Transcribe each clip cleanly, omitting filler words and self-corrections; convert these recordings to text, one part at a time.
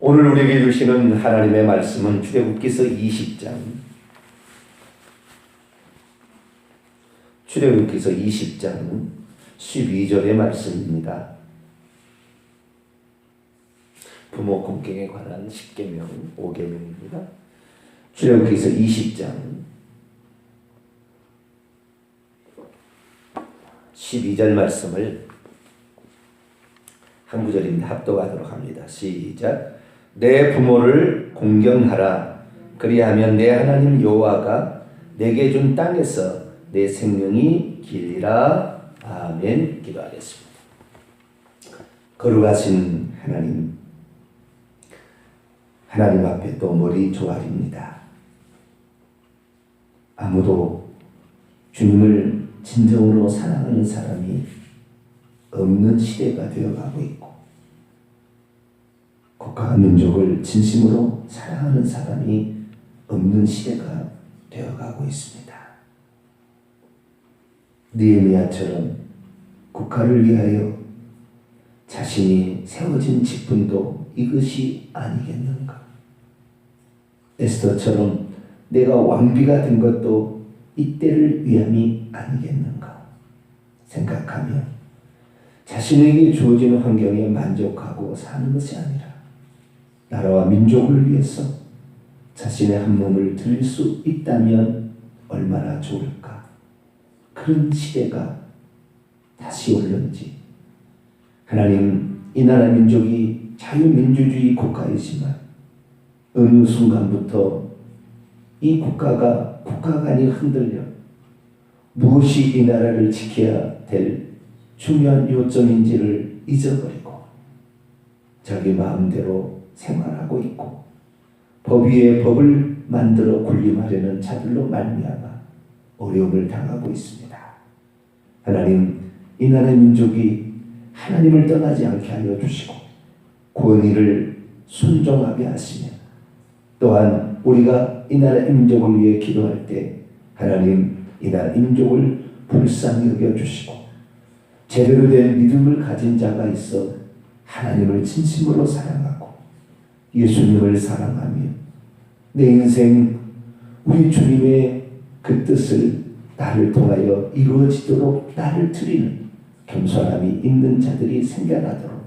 오늘 우리에게 주시는 하나님의 말씀은 출애굽기서 20장 12절의 말씀입니다. 부모 공경에 관한 10계명 5계명입니다. 출애굽기서 20장 12절 말씀을 한 구절입니다. 합독하도록 합니다. 시작. 내 부모를 공경하라. 그리하면 내 하나님 여호와가 내게 준 땅에서 내 생명이 길리라. 아멘. 기도하겠습니다. 거룩하신 하나님 앞에 또 머리 조아립니다. 아무도 주님을 진정으로 사랑하는 사람이 없는 시대가 되어가고 있고, 국가와 민족을 진심으로 사랑하는 사람이 없는 시대가 되어가고 있습니다. 느헤미야처럼 국가를 위하여 자신이 세워진 직분도 이것이 아니겠는가? 에스더처럼 내가 왕비가 된 것도 이때를 위함이 아니겠는가? 생각하며 자신에게 주어진 환경에 만족하고 사는 것이 아니라 나라와 민족을 위해서 자신의 한 몸을 드릴 수 있다면 얼마나 좋을까? 그런 시대가 다시 올는지. 하나님, 이 나라 민족이 자유민주주의 국가이지만 어느 순간부터 이 국가가 국가관이 흔들려 무엇이 이 나라를 지켜야 될 중요한 요점인지를 잊어버리고 자기 마음대로 생활하고 있고 법 위에 법을 만들어 군림하려는 자들로 말미암아 어려움을 당하고 있습니다. 하나님, 이 나라 민족이 하나님을 떠나지 않게 하여 주시고 권위를 순종하게 하시며, 또한 우리가 이 나라 민족을 위해 기도할 때 하나님, 이 나라 민족을 불쌍히 여겨 주시고 제대로 된 믿음을 가진 자가 있어 하나님을 진심으로 사랑하고 예수님을 사랑하며 내 인생 우리 주님의 그 뜻을 나를 통하여 이루어지도록 나를 드리는 겸손함이 있는 자들이 생겨나도록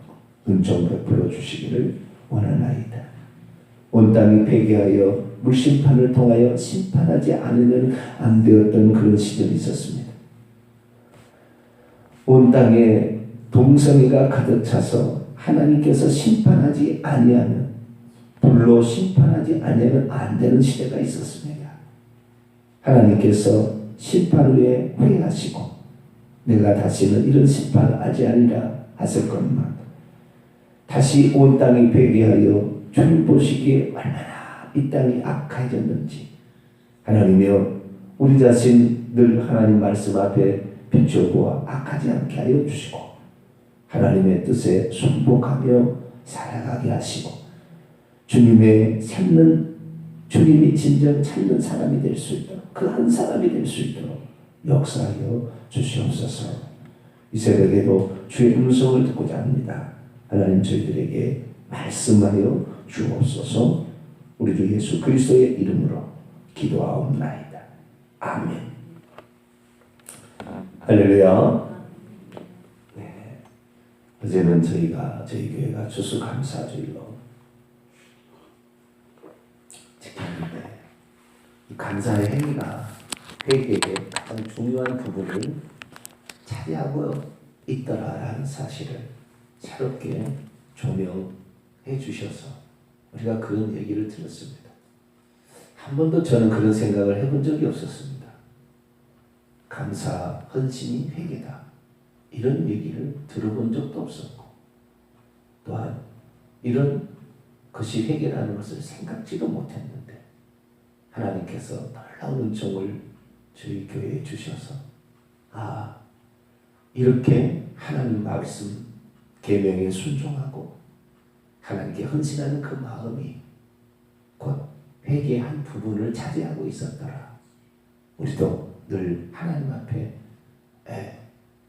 은총 베풀어 주시기를 원하나이다. 온 땅이 회개하여 물심판을 통하여 심판하지 않으면 안 되었던 그런 시절이 있었습니다. 온 땅에 동성애가 가득 차서 하나님께서 심판하지 아니하면, 불로 심판하지 아니하면 안 되는 시대가 있었습니다. 하나님께서 심판 후에 후회하시고 내가 다시는 이런 심판을 하지 아니라 하실 것만, 다시 온 땅이 회개하여 주님 보시기에 얼마나 이 땅이 악해졌는지 하나님이여 우리 자신 늘 하나님 말씀 앞에 비춰보아 악하지 않게 하여 주시고 하나님의 뜻에 순복하며 살아가게 하시고 주님이 진정 찾는 사람이 될 수 있도록, 그 한 사람이 될 수 있도록 역사하여 주시옵소서. 이 새벽에도 주의 음성을 듣고자 합니다. 하나님, 저희들에게 말씀하여 주옵소서. 우리 주 예수 그리스도의 이름으로 기도하옵나이다. 아멘. 할렐루야. 네. 어제는 저희 교회가 추수감사주일로 지켰는데, 이 감사의 행위가 회개의 가장 중요한 부분을 차지하고 있더라라는 사실을 새롭게 조명해 주셔서 우리가 그런 얘기를 들었습니다. 한 번도 저는 그런 생각을 해본 적이 없었습니다. 감사, 헌신이 회개다, 이런 얘기를 들어본 적도 없었고, 또한 이런 것이 회개라는 것을 생각지도 못했는데 하나님께서 놀라운 은총을 저희 교회에 주셔서 이렇게 하나님 말씀 계명에 순종하고 하나님께 헌신하는 그 마음이 곧 회개의 한 부분을 차지하고 있었더라. 우리도 늘 하나님 앞에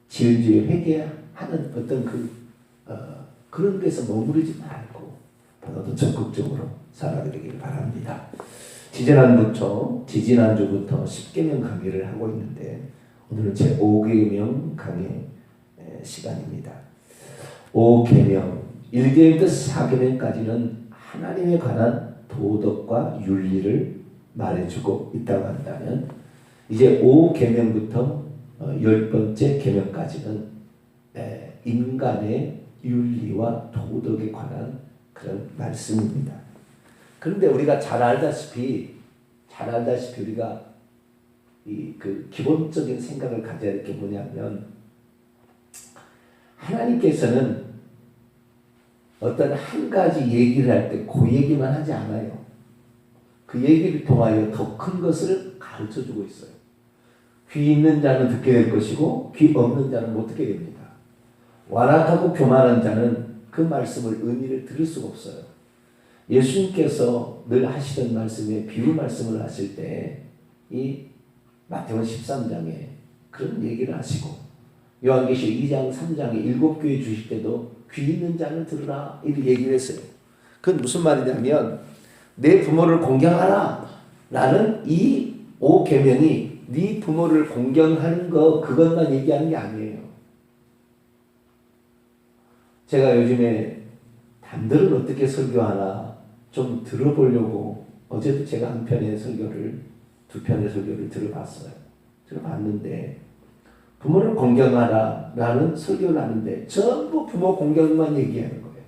지은주의 회개하는 어떤 그런 데서 머무르지 말고 보다 적극적으로 살아드리길 바랍니다. 지지난주부터 10계명 강의를 하고 있는데 오늘은 제 5계명 강의 시간입니다. 5계명 1계명부터 4계명까지는 하나님에 관한 도덕과 윤리를 말해주고 있다고 한다면 이제 5계명부터 10번째 계명까지는 인간의 윤리와 도덕에 관한 그런 말씀입니다. 그런데 우리가 잘 알다시피 우리가 그 기본적인 생각을 가져야 할 게 뭐냐면 하나님께서는 어떤 한 가지 얘기를 할 때 그 얘기만 하지 않아요. 그 얘기를 통하여 더 큰 것을 가르쳐주고 있어요. 귀 있는 자는 듣게 될 것이고 귀 없는 자는 못 듣게 됩니다. 완악하고 교만한 자는 그 말씀을 의미를 들을 수가 없어요. 예수님께서 늘 하시던 말씀에 비유 말씀을 하실 때 이 마태복음 13장에 그런 얘기를 하시고 요한계시록 2장 3장에 7교회 주실 때도 귀 있는 자는 들으라 이렇게 얘기를 했어요. 그건 무슨 말이냐면 내 부모를 공경하라 라는 이 5계명이 네 부모를 공경하는 거 그것만 얘기하는 게 아니에요. 제가 요즘에 남들은 어떻게 설교하나 좀 들어보려고 어제도 제가 두 편의 설교를 들어봤는데 부모를 공경하라 라는 설교를 하는데 전부 부모 공경만 얘기하는 거예요.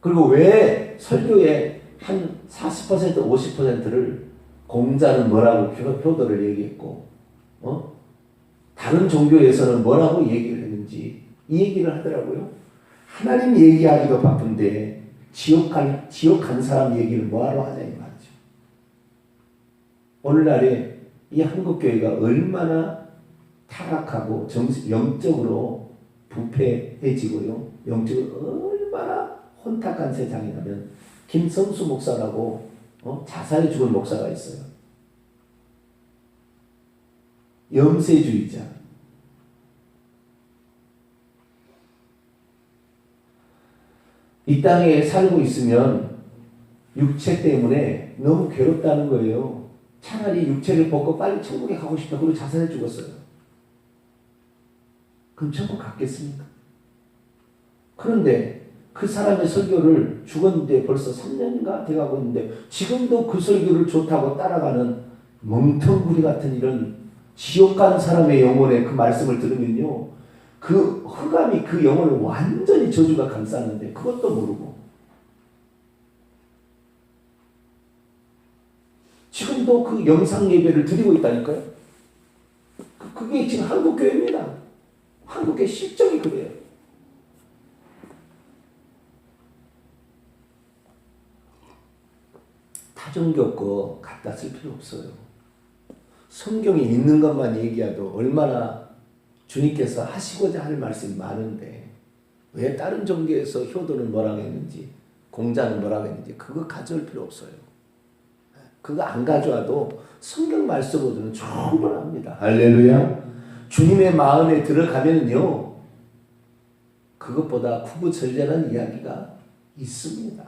그리고 왜 설교의 한 40% 50%를 공자는 뭐라고 효도를 얘기했고 다른 종교에서는 뭐라고 얘기를 했는지 이 얘기를 하더라고요. 하나님 얘기하기도 바쁜데 지옥 간 사람 얘기를 뭐하러 하냐 이 말이죠. 오늘날에 이 한국교회가 얼마나 타락하고 영적으로 부패해지고요. 영적으로 얼마나 혼탁한 세상이냐면 김성수 목사라고 자살해 죽은 목사가 있어요. 염세주의자. 이 땅에 살고 있으면 육체 때문에 너무 괴롭다는 거예요. 차라리 육체를 벗고 빨리 천국에 가고 싶다. 그리고 자살해 죽었어요. 그럼 천국 갔겠습니까? 그런데 그 사람의 설교를 죽었는데 벌써 3년인가 돼가고 있는데 지금도 그 설교를 좋다고 따라가는 멍텅구리 같은 이런 지옥 간 사람의 영혼의 그 말씀을 들으면요. 그 흑암이 그 영혼을 완전히 저주가 감쌌는데 그것도 모르고 지금도 그 영상 예배를 드리고 있다니까요. 그게 지금 한국교회입니다. 한국의 실정이 그래요. 타종교 거 갖다 쓸 필요 없어요. 성경에 있는 것만 얘기해도 얼마나 주님께서 하시고자 할 말씀이 많은데 왜 다른 종교에서 효도는 뭐라고 했는지 공자는 뭐라고 했는지 그거 가져올 필요 없어요. 그거 안 가져와도 성경 말씀으로는 충분합니다. 할렐루야. 주님의 마음에 들어가면요 그것보다 구구절절한 이야기가 있습니다.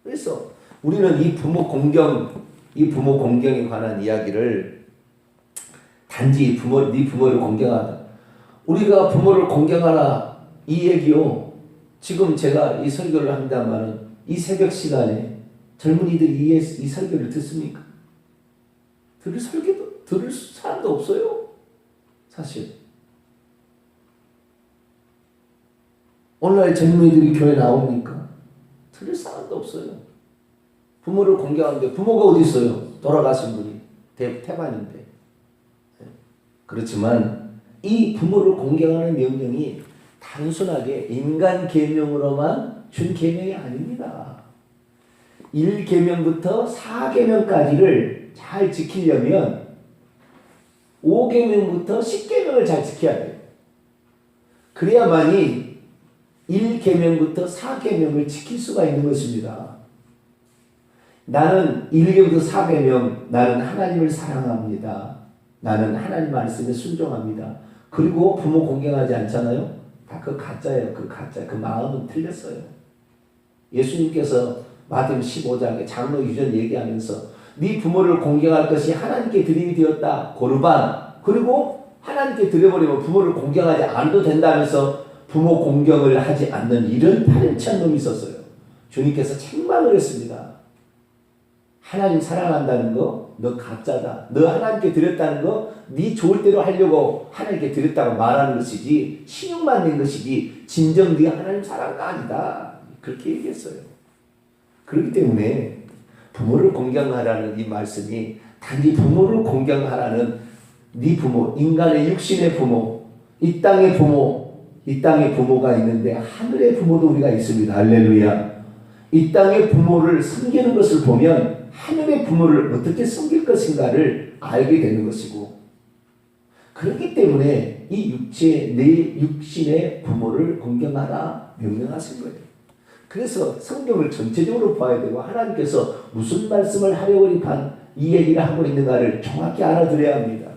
그래서 우리는 이 부모 공경에 관한 이야기를 단지 네 부모를 공경하다. 우리가 부모를 공경하라 이 얘기요. 지금 제가 이 설교를 한다면 이 새벽 시간에 젊은이들이 이 설교를 듣습니까? 들을 사람도 없어요. 사실. 오늘날 젊은이들이 교회 나옵니까? 들을 사람도 없어요. 부모를 공경하는데 부모가 어디 있어요? 돌아가신 분이 태반인데. 그렇지만 이 부모를 공경하는 명령이 단순하게 인간 계명으로만 준 계명이 아닙니다. 1계명부터 4계명까지를 잘 지키려면 5계명부터 10계명을 잘 지켜야 돼요. 그래야만이 1계명부터 4계명을 지킬 수가 있는 것입니다. 나는 1계명부터 4계명, 나는 하나님을 사랑합니다. 나는 하나님 말씀에 순종합니다. 그리고 부모 공경하지 않잖아요. 다 그 가짜예요. 그 가짜. 그 마음은 틀렸어요. 예수님께서 마태복음 15장에 장로 유전 얘기하면서 네 부모를 공경할 것이 하나님께 드림이 되었다. 고르반. 그리고 하나님께 드려버리면 부모를 공경하지 않아도 된다면서 부모 공경을 하지 않는 이런 파렴치한 놈이 있었어요. 주님께서 책망을 했습니다. 하나님 사랑한다는 거 너 가짜다. 너 하나님께 드렸다는 거 네 좋을 대로 하려고 하나님께 드렸다고 말하는 것이지 신용만 낸 것이지 진정 네가 하나님 사랑가 아니다. 그렇게 얘기했어요. 그렇기 때문에 부모를 공경하라는 이 말씀이 단지 부모를 공경하라는 네 부모, 인간의 육신의 부모, 이 땅의 부모가 있는데 하늘의 부모도 우리가 있습니다. 할렐루야. 이 땅의 부모를 섬기는 것을 보면 하늘의 부모를 어떻게 섬길 것인가를 알게 되는 것이고, 그렇기 때문에 내 육신의 부모를 공경하라 명령하신 거예요. 그래서 성경을 전체적으로 봐야 되고 하나님께서 무슨 말씀을 하려고 이 얘기를 하고 있는가를 정확히 알아들어야 합니다.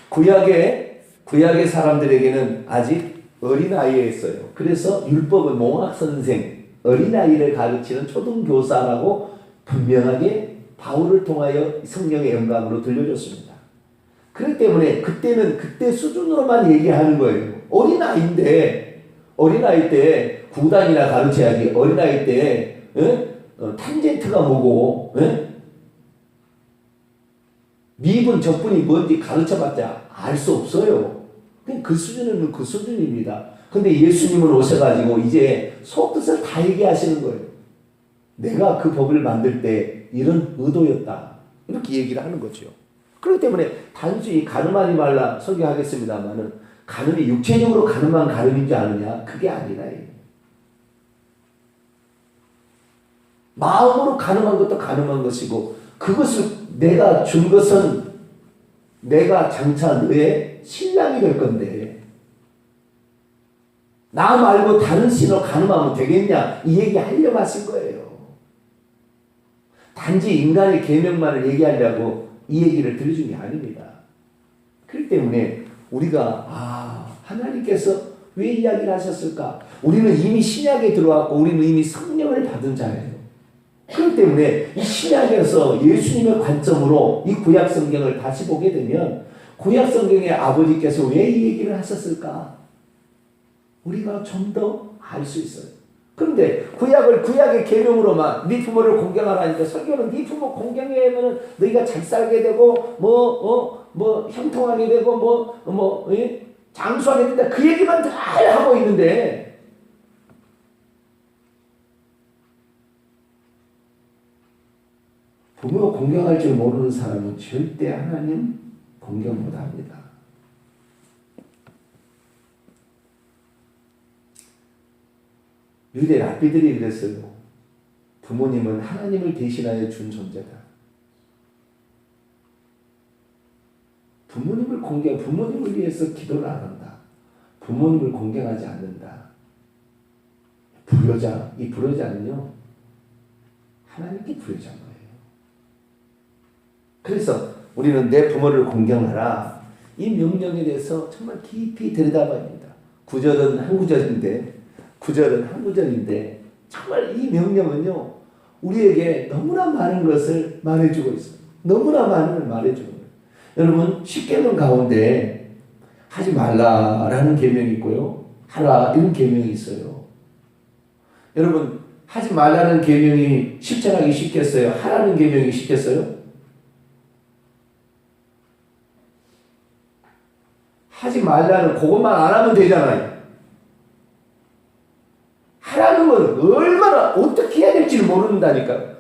구약의 사람들에게는 아직 어린아이에 있어요. 그래서 율법은 몽학선생, 어린아이를 가르치는 초등교사라고 분명하게 바울을 통하여 성령의 영감으로 들려줬습니다. 그렇기 때문에 그때는 그때 수준으로만 얘기하는 거예요. 어린아이 때 구단이나 가르쳐야지. 어린아이 때 탄젠트가 뭐고 미분 적분이 뭔지 가르쳐봤자 알 수 없어요. 그 수준은 그 수준입니다. 근데 예수님은 오셔가지고 이제 속뜻을 다 얘기하시는 거예요. 내가 그 법을 만들 때 이런 의도였다. 이렇게 얘기를 하는 거죠. 그렇기 때문에 단순히 가늠하지 말라 설교하겠습니다만은 가늠이 육체적으로 가늠한 가늠인지 아느냐? 그게 아니라 마음으로 가늠한 것도 가늠한 것이고, 그것을 내가 준 것은 내가 장차 너의 신랑이 될 건데 나 말고 다른 신으로 가늠하면 되겠냐? 이 얘기 하려고 하신 거예요. 단지 인간의 계명만을 얘기하려고 이 얘기를 들려준 게 아닙니다. 그렇기 때문에 우리가 하나님께서 왜 이야기를 하셨을까? 우리는 이미 신약에 들어왔고 우리는 이미 성령을 받은 자예요. 그렇기 때문에 이 신약에서 예수님의 관점으로 이 구약 성경을 다시 보게 되면 구약 성경의 아버지께서 왜 이 얘기를 하셨을까? 우리가 좀 더 알 수 있어요. 그런데 구약의 계명으로만 네 부모를 공경하라니까 설교는 네 부모 공경하면 너희가 잘 살게 되고 형통하게 되고 장수하게 된다. 그 얘기만 다 하고 있는데 부모 공경할 줄 모르는 사람은 절대 하나님 공경 못합니다. 유대 랍비들이 그랬어요. 부모님은 하나님을 대신하여 준 존재다. 부모님을 위해서 기도를 안 한다. 부모님을 공경하지 않는다. 이 불효자는요, 하나님께 불효자인 거예요. 그래서 우리는 내 부모를 공경하라. 이 명령에 대해서 정말 깊이 들여다봐야 합니다. 구절은 한 구절인데 정말 이 명령은요 우리에게 너무나 많은 것을 말해주고 있어요. 너무나 많은 걸 말해주는 거예요. 여러분 10계명 가운데 하지 말라라는 계명이 있고요, 하라 이런 계명이 있어요. 여러분 하지 말라는 계명이 실천하기 쉽겠어요? 하라는 계명이 쉽겠어요? 하지 말라는 그것만 안 하면 되잖아요. 하라는 건 얼마나 어떻게 해야 될지를 모른다니까요.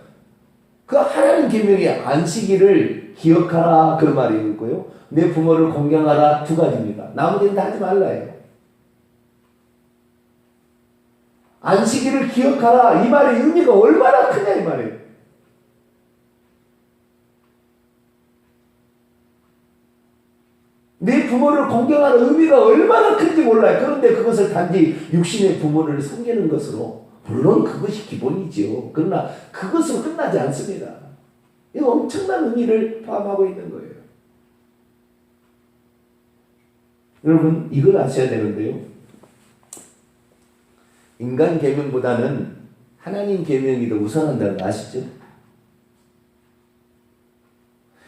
그 하라는 계명이 안식일을 기억하라 그 말이 있고요, 내 부모를 공경하라 두 가지입니다. 나머지는 다 하지 말라예요. 안식일을 기억하라 이 말의 의미가 얼마나 크냐 이 말이에요. 내 부모를 공경하는 의미가 얼마나 큰지 몰라요. 그런데 그것을 단지 육신의 부모를 섬기는 것으로, 물론 그것이 기본이지요. 그러나 그것으로 끝나지 않습니다. 이거 엄청난 의미를 포함하고 있는 거예요. 여러분 이걸 아셔야 되는데요, 인간 계명보다는 하나님 계명이 더 우선한다는 거 아시죠?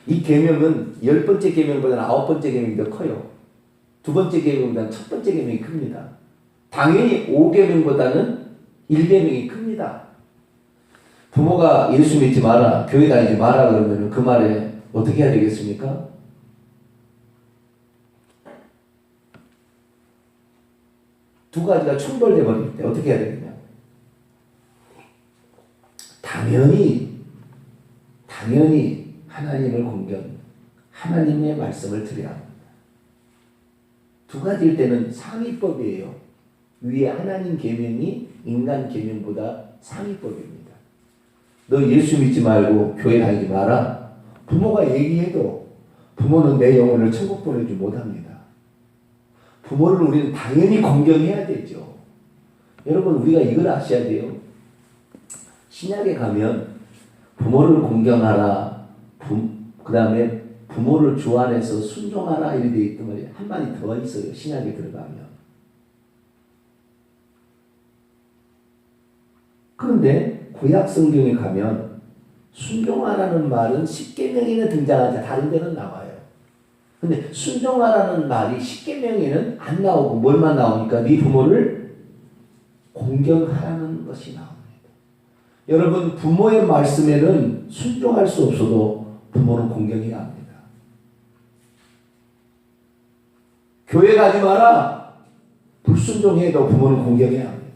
이 계명은 10번째 계명보다는 9번째 계명이 더 커요. 2번째 계명보다는 첫 번째 계명이 큽니다. 당연히 5계명보다는 1계명이 큽니다. 부모가 예수 믿지 마라, 교회 다니지 마라 그러면 그 말에 어떻게 해야 되겠습니까? 두 가지가 충돌돼 버릴 때 어떻게 해야 되겠냐? 당연히 하나님을 하나님의 말씀을 드려야 합니다. 두 가지일 때는 상위법이에요. 위에 하나님 계명이 인간 계명보다 상위법입니다. 너 예수 믿지 말고 교회 다니지 마라. 부모가 얘기해도 부모는 내 영혼을 천국 보내지 못합니다. 부모를 우리는 당연히 공경해야 되죠. 여러분 우리가 이걸 아셔야 돼요. 신약에 가면 부모를 공경하라. 그 다음에 부모를 주 안에서 순종하라 이렇게 되어 있단 말이에요. 한 마디 더 있어요. 신약에 들어가면. 그런데 구약 성경에 가면 순종하라는 말은 십계명에는 등장하지 다른 데는 나와요. 근데 순종하라는 말이 십계명에는 안 나오고 뭘만 나오니까 네 부모를 공경하라는 것이 나옵니다. 여러분 부모의 말씀에는 순종할 수 없어도 부모는 공경해야 합니다. 교회 가지 마라. 불순종해도 부모는 공경해야 합니다.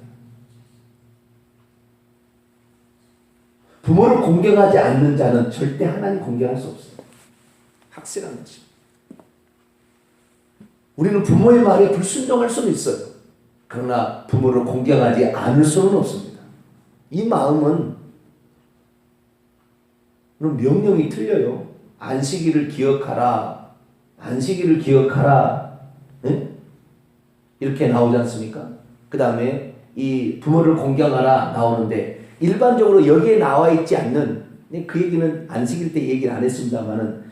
부모를 공경하지 않는 자는 절대 하나님 공경할 수 없어요. 확실한 거죠. 우리는 부모의 말에 불순종할 수는 있어요. 그러나 부모를 공경하지 않을 수는 없습니다. 이 마음은 명령이 틀려요. 안식일을 기억하라. 안식일을 기억하라. 네? 이렇게 나오지 않습니까? 그 다음에 이 부모를 공경하라 나오는데 일반적으로 여기에 나와 있지 않는, 그 얘기는 안식일 때 얘기를 안 했습니다만은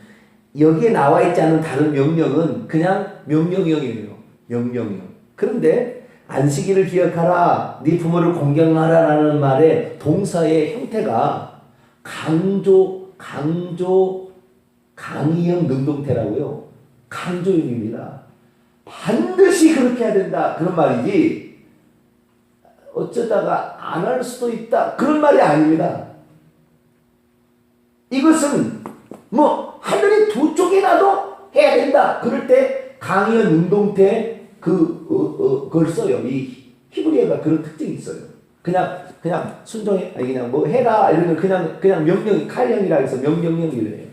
여기에 나와 있지 않은 다른 명령은 그냥 명령형이에요. 명령형. 그런데 안식일을 기억하라, 네 부모를 공경하라라는 말의 동사의 형태가 강의형 능동태라고요. 강조형입니다. 반드시 그렇게 해야 된다 그런 말이지 어쩌다가 안 할 수도 있다 그런 말이 아닙니다. 이것은 하늘이 두 쪽에 나도 해야 된다. 그럴 때 강의형 능동태 그걸 써요. 이 히브리어가 그런 특징이 있어요. 그냥 순종해 그냥 해라 이러면 그냥 명령 칼령이라 해서 명령형이래요.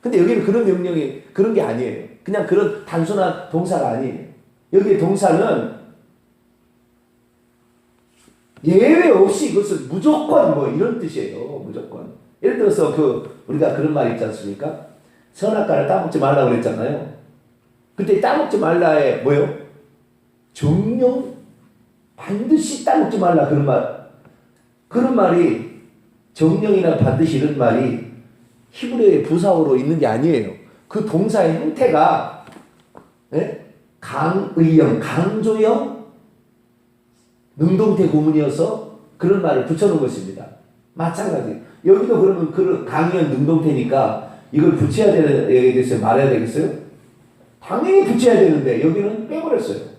근데 여기는 그런 명령이 그런 게 아니에요. 그냥 그런 단순한 동사가 아니에요. 여기 동사는 예외 없이 이것은 무조건 이런 뜻이에요. 무조건. 예를 들어서 우리가 그런 말 있지 않습니까? 선악과를 따먹지 말라고 그랬잖아요. 그때 따먹지 말라에 뭐요? 정령 반드시 따먹지 말라 그런 말이 정령이나 반드시 이런 말이 히브리어의 부사어로 있는 게 아니에요. 그 동사의 형태가 강의형, 강조형 능동태 구문이어서 그런 말을 붙여놓은 것입니다. 마찬가지. 여기도 그러면 그 강의형 능동태니까 이걸 붙여야 되겠어요? 말해야 되겠어요? 당연히 붙여야 되는데 여기는 빼버렸어요.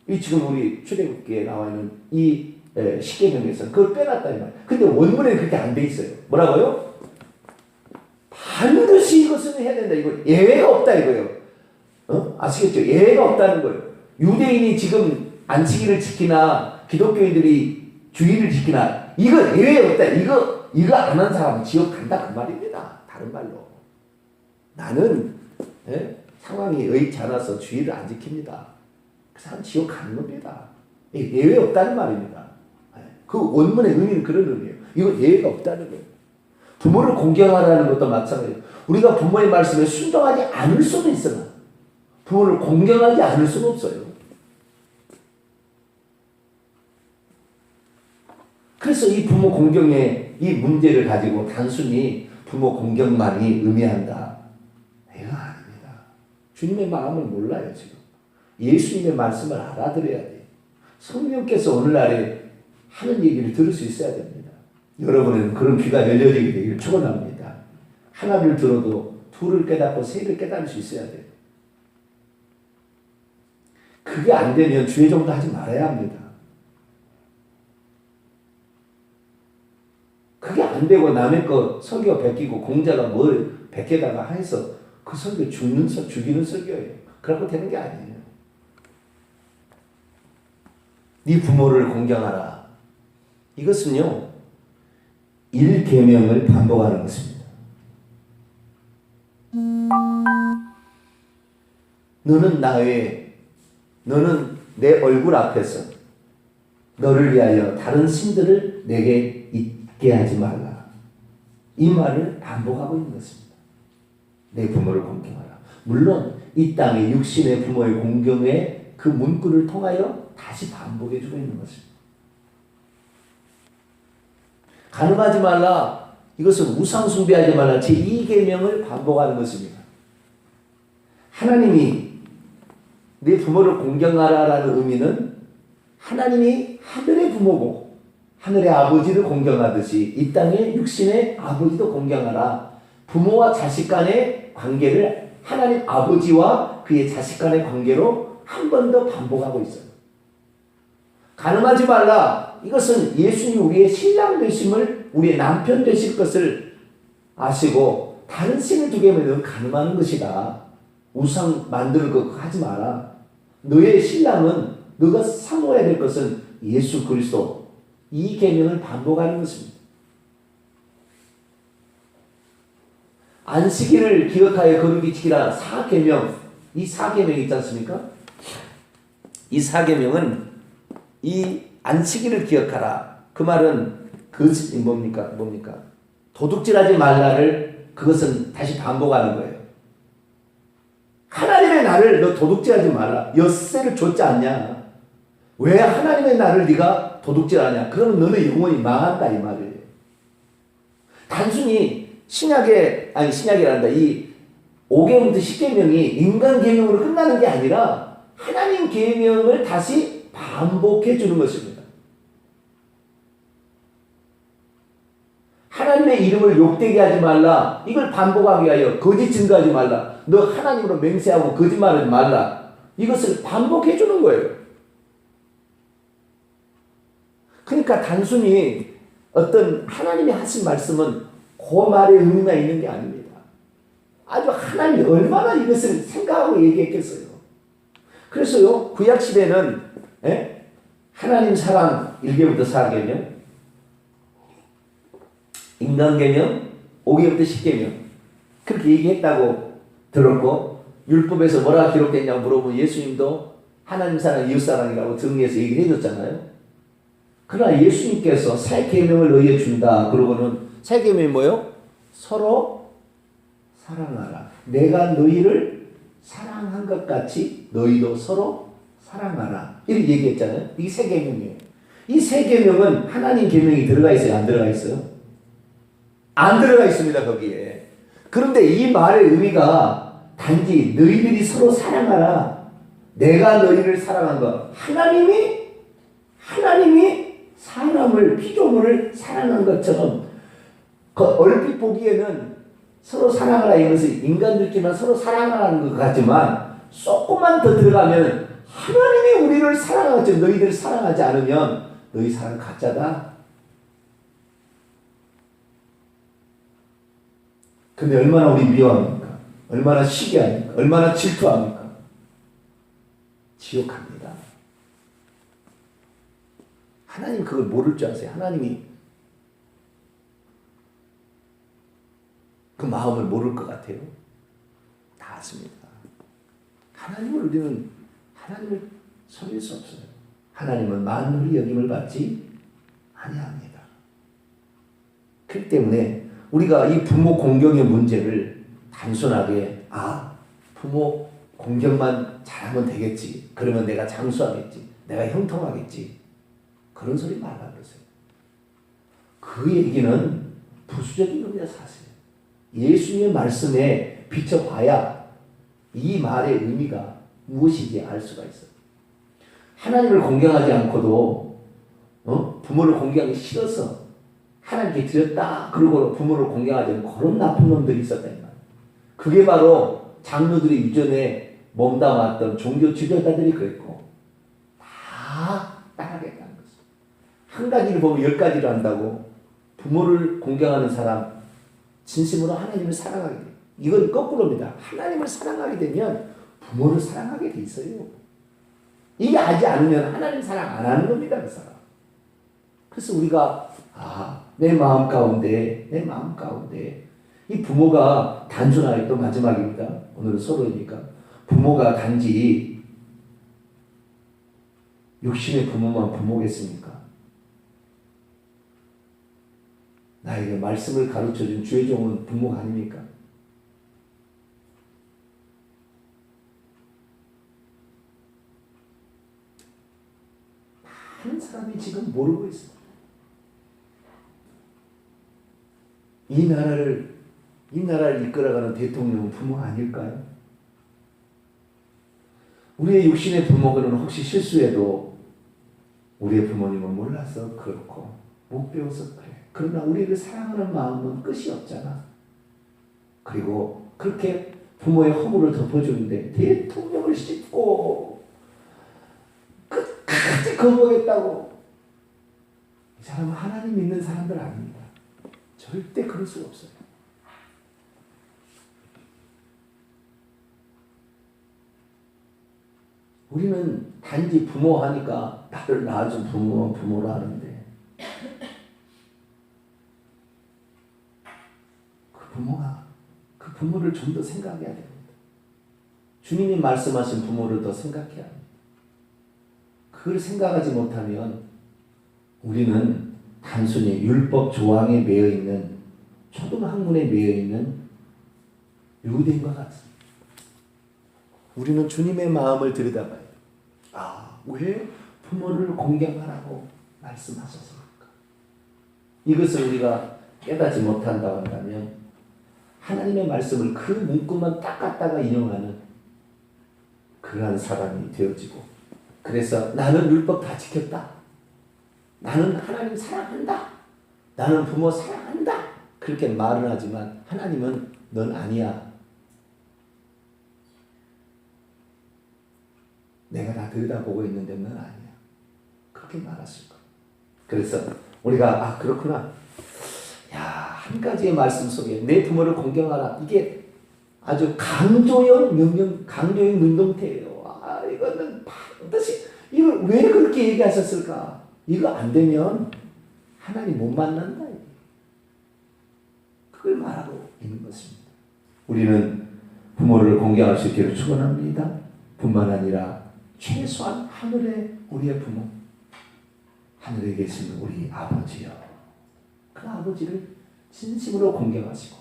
이 지금 우리 출애굽기에 나와 있는 이 십계명에서 그걸 빼놨다 이 말. 근데 원문에는 그렇게 안 돼 있어요. 뭐라고요? 반드시 이것은 해야 된다. 이거 예외가 없다 이거예요. 아시겠죠? 예외가 없다는 거예요. 유대인이 지금 안식일을 지키나 기독교인들이 주일을 지키나 이거 예외 없다. 이거 안 한 사람은 지옥 간다 그 말입니다. 다른 말로 나는 상황이 여의치 않아서 주일을 안 지킵니다. 그 사람 지옥 가는 겁니다. 예외 없다는 말입니다. 그 원문의 의미는 그런 의미예요. 이거 예외가 없다는 거예요. 부모를 공경하라는 것도 마찬가지예요. 우리가 부모의 말씀에 순종하지 않을 수는 있으나 부모를 공경하지 않을 수는 없어요. 그래서 이 부모 공경의 이 문제를 가지고 단순히 부모 공경만이 의미한다. 이거 아닙니다. 주님의 마음을 몰라요 지금. 예수님의 말씀을 알아들어야 돼요. 성령께서 오늘날에 하는 얘기를 들을 수 있어야 됩니다. 여러분은 그런 귀가 열려지게 되기를 축원합니다. 하나를 들어도 둘을 깨닫고 세를 깨달을 수 있어야 돼요. 그게 안 되면 주의 정도 하지 말아야 합니다. 그게 안 되고 남의 거 설교 베끼고 공자가 뭘 베끼다가 해서 그 설교 죽이는 설교예요. 그렇고 되는 게 아니에요. 네 부모를 공경하라. 이것은요, 1계명을 반복하는 것입니다. 너는 내 얼굴 앞에서 너를 위하여 다른 신들을 내게 있게 하지 말라. 이 말을 반복하고 있는 것입니다. 내 부모를 공경하라. 물론 이 땅의 육신의 부모의 공경의 그 문구를 통하여 다시 반복해주고 있는 것입니다. 간음하지 말라. 이것은 우상 숭배하지 말라. 제2계명을 반복하는 것입니다. 하나님이 내 부모를 공경하라라는 의미는 하나님이 하늘의 부모고 하늘의 아버지를 공경하듯이 이 땅의 육신의 아버지도 공경하라. 부모와 자식 간의 관계를 하나님 아버지와 그의 자식 간의 관계로 한 번 더 반복하고 있어요. 간음하지 말라. 이것은 예수님이 우리의 신랑 되심을, 우리의 남편 되실 것을 아시고 다른 신을 두게 하면 넌 간음하는 것이다. 우상 만드는 거 하지 마라. 너의 신랑은 너가 사모해야 될 것은 예수 그리스도. 이 계명을 반복하는 것입니다. 안식일을 기억하여 거룩히 지키라. 4계명. 이 4계명이 있지 않습니까? 이 4계명은 이 안식일을 기억하라. 그 말은 뭡니까? 도둑질하지 말라를 그것은 다시 반복하는 거예요. 하나님의 날을 너 도둑질하지 말라. 엿새를 줬지 않냐? 왜 하나님의 날을 네가 도둑질하냐? 그러면 너는 영원히 망한다 이 말이에요. 단순히 신약이란다. 이 5계명부터 10계명이 인간 계명으로 끝나는 게 아니라 하나님 계명을 다시 반복해 주는 것입니다. 하나님의 이름을 욕되게 하지 말라. 이걸 반복하기 위하여 거짓 증거하지 말라. 너 하나님으로 맹세하고 거짓말하지 말라. 이것을 반복해 주는 거예요. 그러니까 단순히 어떤 하나님이 하신 말씀은 그 말에 의미가 있는 게 아닙니다. 아주 하나님이 얼마나 이것을 생각하고 얘기했겠어요. 그래서요, 구약시대는 하나님 사랑 1계부터 4계명, 인간계명 5계부터 10계명 그렇게 얘기했다고 들었고, 율법에서 뭐라 기록됐냐고 물어보면 예수님도 하나님 사랑, 이웃 사랑이라고 정리해서 얘기를 해줬잖아요. 그러나 예수님께서 새 계명을 너희에 준다. 그러고는 새 계명이 뭐예요? 서로 사랑하라. 내가 너희를 사랑한 것 같이 너희도 서로 사랑하라. 이렇게 얘기했잖아요. 이게 새 계명이에요. 이 새 계명은 하나님 계명이 들어가 있어요? 안 들어가 있어요? 안 들어가 있습니다. 거기에. 그런데 이 말의 의미가 단지 너희들이 서로 사랑하라. 내가 너희를 사랑한 것. 하나님이 사람을, 피조물을 사랑한 것처럼 그 얼핏 보기에는 서로 사랑하라 이것은 인간들끼리만 서로 사랑하라는 것 같지만 조금만 더 들어가면 하나님이 우리를 사랑하죠. 너희들을 사랑하지 않으면 너희 사랑 가짜다. 근데 얼마나 우리 미워합니까? 얼마나 시기합니까? 얼마나 질투합니까? 지옥합니다. 하나님 그걸 모를 줄 아세요? 하나님이 그 마음을 모를 것 같아요? 다 아십니다. 우리는 하나님을 속일 수 없어요. 하나님은 만물이 여김을 받지 아니합니다. 그렇기 때문에 우리가 이 부모 공경의 문제를 단순하게 부모 공경만 잘하면 되겠지. 그러면 내가 장수하겠지. 내가 형통하겠지. 그런 소리 말라 그러세요. 그 얘기는 부수적인 겁니다. 사실. 예수님의 말씀에 비춰봐야 이 말의 의미가 무엇인지 알 수가 있어요. 하나님을 공경하지 않고도 부모를 공경하기 싫어서 하나님께 드렸다 그러고 부모를 공경하지 않는 그런 나쁜 놈들이 있었다 이 말. 그게 바로 장로들이 이전에 몸담았던 종교 지도자들이 그랬고 다 따라겠다는 거죠. 한 가지를 보면 10가지를 한다고. 부모를 공경하는 사람 진심으로 하나님을 사랑하게 돼요. 이건 거꾸로입니다. 하나님을 사랑하게 되면 부모를 사랑하게 돼 있어요. 이게 하지 않으면 하나님 사랑 안 하는 겁니다. 그 사람. 그래서 우리가 내 마음 가운데 이 부모가 단순하게 또 마지막입니다. 오늘은 서로니까 부모가 단지 육신의 부모만 부모겠습니까? 나에게 말씀을 가르쳐준 주의 종은 부모가 아닙니까? 많은 사람이 지금 모르고 있습니다. 이 나라를 이끌어가는 대통령은 부모 아닐까요? 우리의 육신의 부모는 혹시 실수해도 우리의 부모님은 몰라서 그렇고 못 배워서 그래. 그러나 우리를 사랑하는 마음은 끝이 없잖아. 그리고 그렇게 부모의 허물을 덮어주는데 대통령을 씹고 끝까지 거부하겠다고. 이 사람은 하나님 믿는 사람들 아닙니다. 절대 그럴 수가 없어요. 우리는 단지 부모 하니까 나를 낳아준 부모만 부모라 하는데 그 부모를 좀 더 생각해야 됩니다. 주님이 말씀하신 부모를 더 생각해야 합니다. 그걸 생각하지 못하면 우리는 단순히 율법 조항에 매여 있는 초등학문에 매여 있는 유대인 것 같습니다. 우리는 주님의 마음을 들여다봐요. 왜 부모를 공경하라고 말씀하셨습니까? 이것을 우리가 깨닫지 못한다고 한다면 하나님의 말씀을 그 문구만 딱 갖다가 인용하는 그러한 사람이 되어지고, 그래서 나는 율법 다 지켰다. 나는 하나님 사랑한다. 나는 부모 사랑한다. 그렇게 말은 하지만 하나님은 넌 아니야. 내가 다 들여다보고 있는데 넌 아니야. 그렇게 말하실 거예요. 그래서 우리가 그렇구나. 한 가지의 말씀 속에 내 부모를 공경하라. 이게 아주 강조형 능동태예요. 이거는 반드시 이걸 왜 그렇게 얘기하셨을까? 이거 안 되면 하나님 못 만난다. 그걸 말하고 있는 것입니다. 우리는 부모를 공경할 수 있기를 축원합니다. 뿐만 아니라 최소한 하늘에 우리의 부모, 하늘에 계신 우리 아버지요. 그 아버지를 진심으로 공경하시고,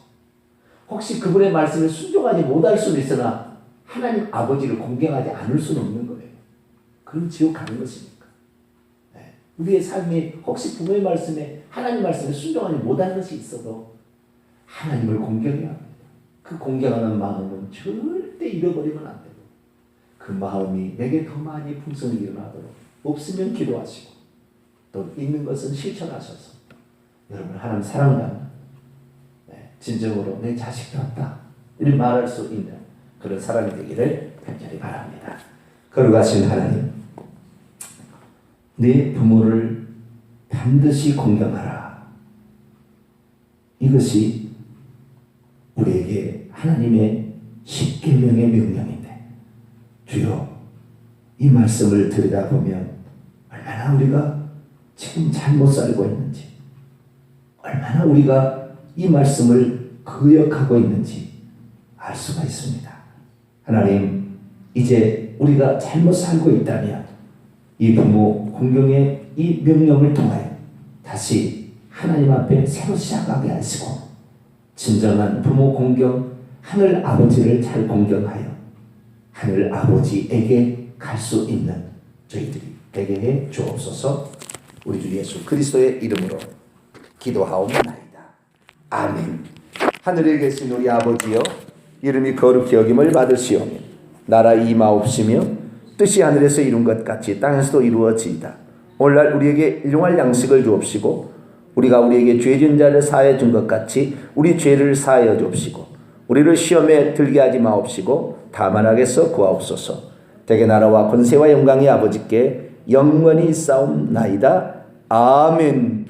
혹시 그분의 말씀을 순종하지 못할 수는 있으나 하나님 아버지를 공경하지 않을 수는 없는 거예요. 그럼 지옥 가는 것입니까? 우리의 삶이 혹시 부모의 말씀에 하나님 말씀에 순종하지 못한 것이 있어도 하나님을 공경해야 합니다. 그 공경하는 마음은 절대 잃어버리면 안 되고, 그 마음이 내게 더 많이 풍성히 일어나도록 없으면 기도하시고 또 있는 것은 실천하셔서 여러분 하나님 사랑받는 진정으로 내 자식 같다 이를 말할 수 있는 그런 사람이 되기를 간절히 바랍니다. 거룩하신 하나님, 내 부모를 반드시 공경하라. 이것이 우리에게 하나님의 십계명의 명령인데, 주여 이 말씀을 들여다보면 얼마나 우리가 지금 잘못 살고 있는지, 얼마나 우리가 이 말씀을 거역하고 있는지 알 수가 있습니다. 하나님, 이제 우리가 잘못 살고 있다면 이 부모 공경의 이 명령을 통하여 다시 하나님 앞에 새로 시작하게 하시고, 진정한 부모 공경, 하늘 아버지를 잘 공경하여 하늘 아버지에게 갈 수 있는 저희들이 되게 해 주옵소서. 우리 주 예수 그리스도의 이름으로 기도하옵나이다. 아멘. 하늘에 계신 우리 아버지여, 이름이 거룩히 여김을 받으시오며 나라 임하옵시며 뜻이 하늘에서 이룬 것 같이 땅에서도 이루어지이다. 오늘날 우리에게 일용할 양식을 주옵시고 우리가 우리에게 죄진 자를 사하여 준 것 같이 우리 죄를 사하여 주옵시고 우리를 시험에 들게 하지 마옵시고 다만 악에서 구하옵소서. 대개 나라와 권세와 영광이 아버지께 영원히 있사옵나이다. 아멘.